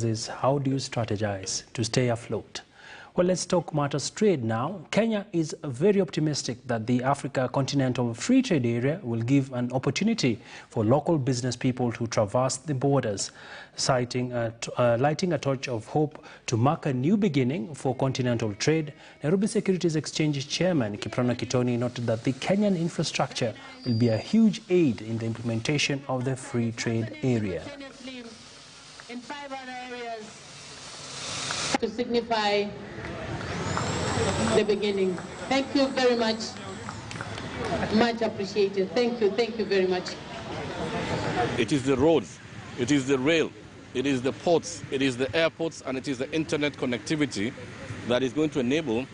Is how do you strategize to stay afloat? Well, let's talk matters trade now. Kenya is very optimistic that the Africa Continental Free Trade area will give an opportunity for local business people to traverse the borders, lighting a torch of hope to mark a new beginning for continental trade. Nairobi Securities Exchange Chairman Kiprono Kitoni noted that the Kenyan infrastructure will be a huge aid in the implementation of the free trade area. In 5 other areas to signify the beginning. Thank you very much. Much appreciated. Thank you very much. It is the roads, it is the rail, it is the ports, it is the airports, and it is the internet connectivity that is going to enable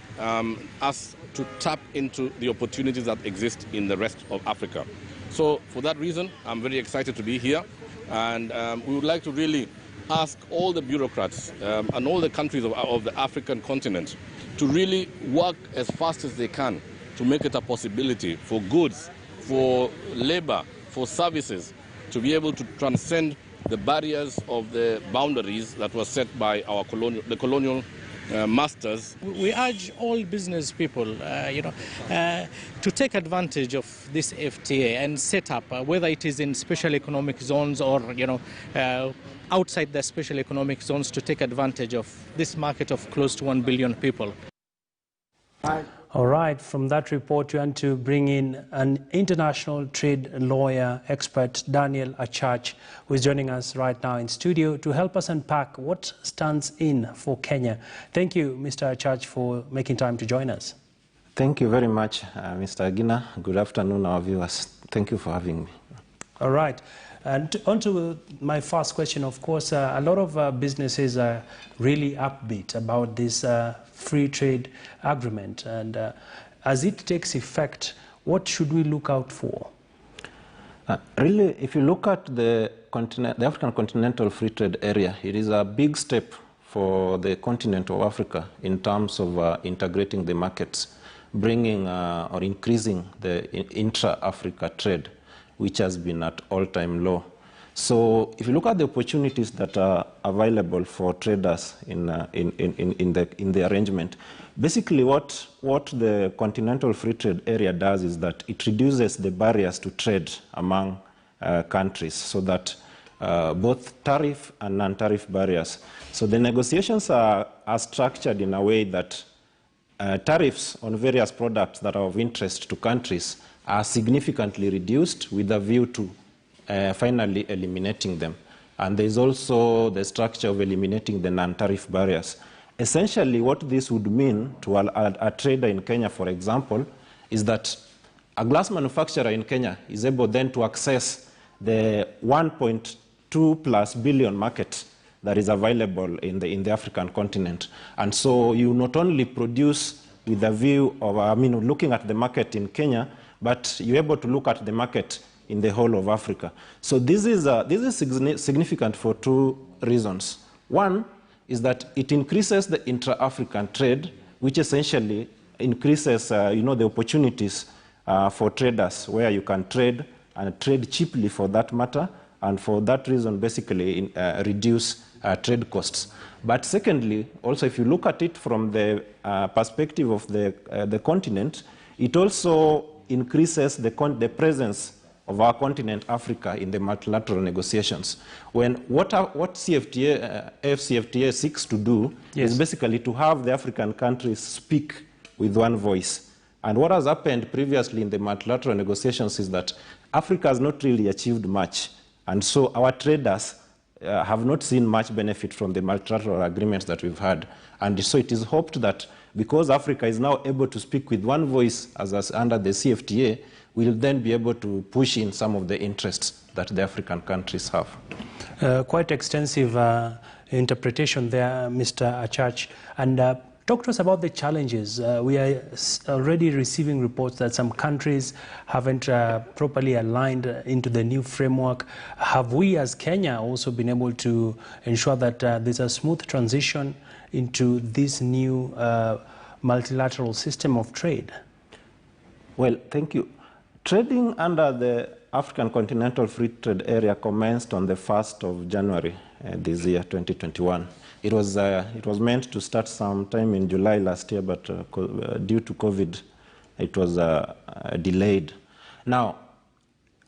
us to tap into the opportunities that exist in the rest of Africa. So for that reason, I'm very excited to be here, and we would like to really ask all the bureaucrats and all the countries of the African continent to really work as fast as they can to make it a possibility for goods, for labor, for services to be able to transcend the barriers of the boundaries that were set by our colonial masters. We urge all business people, to take advantage of this FTA and set up, whether it is in special economic zones or, outside the special economic zones, to take advantage of this market of close to 1 billion people. All right, from that report, you want to bring in an international trade lawyer expert, Daniel Achach, who is joining us right now in studio to help us unpack what stands in for Kenya. Thank you, Mr. Achach, for making time to join us. Thank you very much, Mr. Agina. Good afternoon, our viewers. Thank you for having me. All right. And on to my first question, of course, a lot of businesses are really upbeat about this free trade agreement. And as it takes effect, what should we look out for? Really, if you look at the African Continental Free Trade area, it is a big step for the continent of Africa in terms of integrating the markets, bringing or increasing the intra-Africa trade, which has been at all-time low. So if you look at the opportunities that are available for traders in the arrangement, basically what the Continental Free Trade area does is that it reduces the barriers to trade among countries, so that both tariff and non-tariff barriers. So the negotiations are structured in a way that tariffs on various products that are of interest to countries are significantly reduced with a view to finally eliminating them. And there's also the structure of eliminating the non-tariff barriers. Essentially, what this would mean to a trader in Kenya, for example, is that a glass manufacturer in Kenya is able then to access the 1.2+ billion market that is available in the African continent. And so you not only produce with a view of, looking at the market in Kenya, but you're able to look at the market in the whole of Africa. So this is significant for two reasons. One is that it increases the intra-African trade, which essentially increases the opportunities for traders, where you can trade and trade cheaply for that matter, and for that reason basically reduce trade costs. But secondly, also if you look at it from the perspective of the continent, it also increases the presence of our continent, Africa, in the multilateral negotiations. What AfCFTA seeks to do is basically to have the African countries speak with one voice. And what has happened previously in the multilateral negotiations is that Africa has not really achieved much. And so our traders have not seen much benefit from the multilateral agreements that we've had. And so it is hoped that because Africa is now able to speak with one voice as under the CFTA, we'll then be able to push in some of the interests that the African countries have. Quite extensive interpretation there, Mr. Achach. And talk to us about the challenges. We are already receiving reports that some countries haven't properly aligned into the new framework. Have we as Kenya also been able to ensure that there's a smooth transition into this new multilateral system of trade? Well, thank you. Trading under the African Continental Free Trade Area commenced on the 1st of January this year, 2021. It was meant to start sometime in July last year, but due to COVID, it was delayed. Now,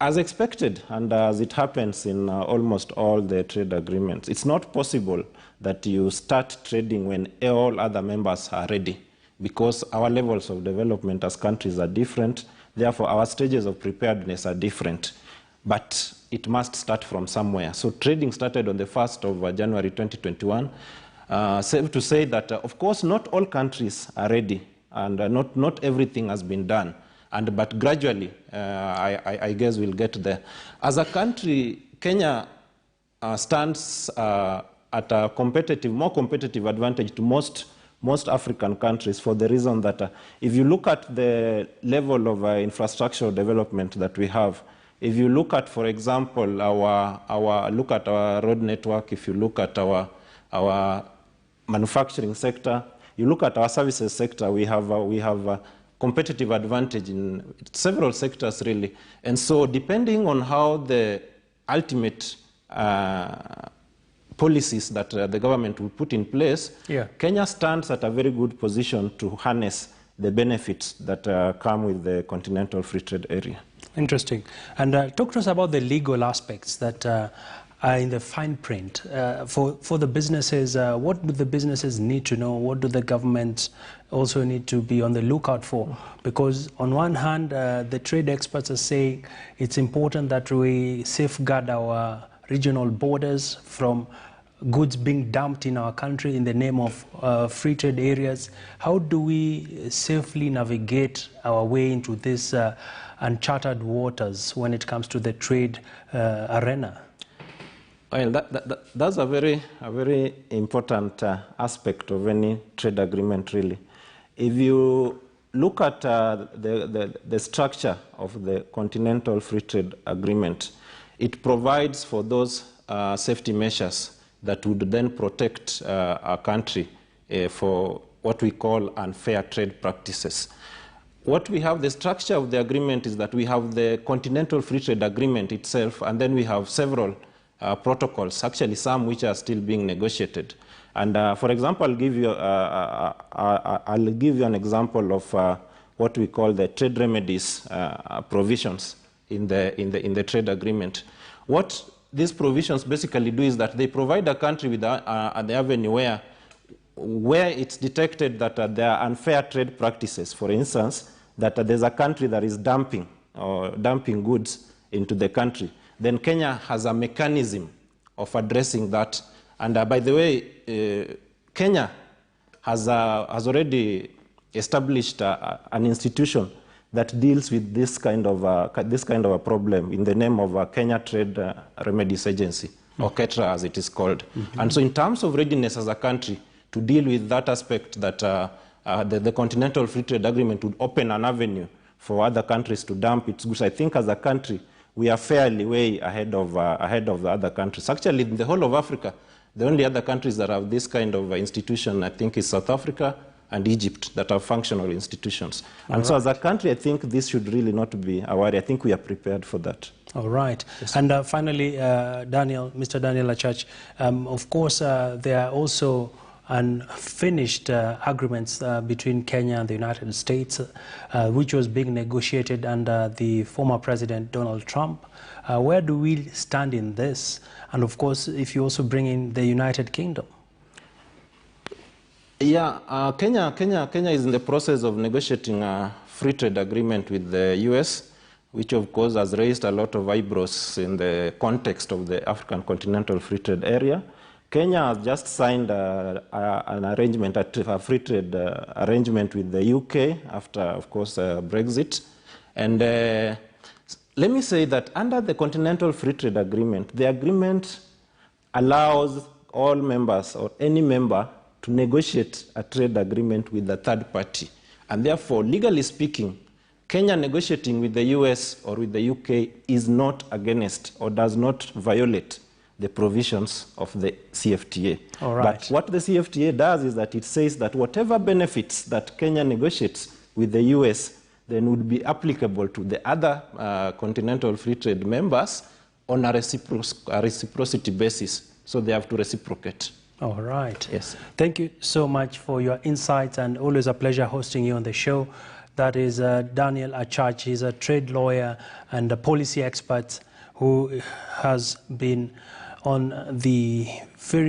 as expected, and as it happens in almost all the trade agreements, it's not possible that you start trading when all other members are ready, because our levels of development as countries are different. Therefore, our stages of preparedness are different. But it must start from somewhere. So trading started on the 1st of January 2021. Safe to say that, of course, not all countries are ready, and not everything has been done. But gradually, I guess we'll get there. As a country, Kenya stands at a more competitive advantage to most African countries, for the reason that if you look at the level of infrastructural development that we have, if you look at, for example, our road network, if you look at our manufacturing sector, you look at our services sector, we have a competitive advantage in several sectors, really. And so depending on how the ultimate policies that the government will put in place, Kenya stands at a very good position to harness the benefits that come with the Continental Free Trade area. Interesting. And talk to us about the legal aspects that are in the fine print. For the businesses, what do the businesses need to know? What do the governments also need to be on the lookout for? Because on one hand, the trade experts are saying it's important that we safeguard our regional borders from goods being dumped in our country in the name of free trade areas. How do we safely navigate our way into this uncharted waters when it comes to the trade arena? Well, that's a very important aspect of any trade agreement, really. If you look at the structure of the Continental Free Trade Agreement, it provides for those safety measures that would then protect our country for what we call unfair trade practices. What we have, the structure of the agreement is that we have the Continental Free Trade Agreement itself, and then we have several protocols, actually some which are still being negotiated. And for example, I'll give you an example of what we call the trade remedies provisions in the trade agreement. What these provisions basically do is that they provide a country with the avenue where it's detected that there are unfair trade practices. For instance, that there's a country that is dumping goods into the country. Then Kenya has a mechanism of addressing that. And by the way, Kenya has already established an institution that deals with this kind of a problem in the name of Kenya Trade Remedies Agency, or KETRA as it is called. And so in terms of readiness as a country to deal with that aspect, that the Continental Free Trade Agreement would open an avenue for other countries to dump its goods, I think as a country, we are fairly way ahead of the other countries. Actually, in the whole of Africa, the only other countries that have this kind of institution, I think, is South Africa and Egypt, that are functional institutions. And so as a country, I think this should really not be a worry. I think we are prepared for that. All right. Yes. And finally, Mr. Daniel Achach, of course, there are also unfinished agreements between Kenya and the United States, which was being negotiated under the former President Donald Trump. Where do we stand in this? And of course, if you also bring in the United Kingdom. Yeah, Kenya is in the process of negotiating a free trade agreement with the US, which of course has raised a lot of eyebrows in the context of the African Continental Free Trade area. Kenya has just signed an arrangement, a free trade arrangement with the UK after, of course, Brexit. And let me say that under the Continental Free Trade Agreement, the agreement allows all members or any member to negotiate a trade agreement with a third party. And therefore, legally speaking, Kenya negotiating with the US or with the UK is not against or does not violate the provisions of the CFTA. All right. But what the CFTA does is that it says that whatever benefits that Kenya negotiates with the US then would be applicable to the other Continental Free Trade members on a reciprocity basis. So they have to reciprocate. All right. Yes. Thank you so much for your insights, and always a pleasure hosting you on the show. That is Daniel Achach. He's a trade lawyer and a policy expert who has been on the very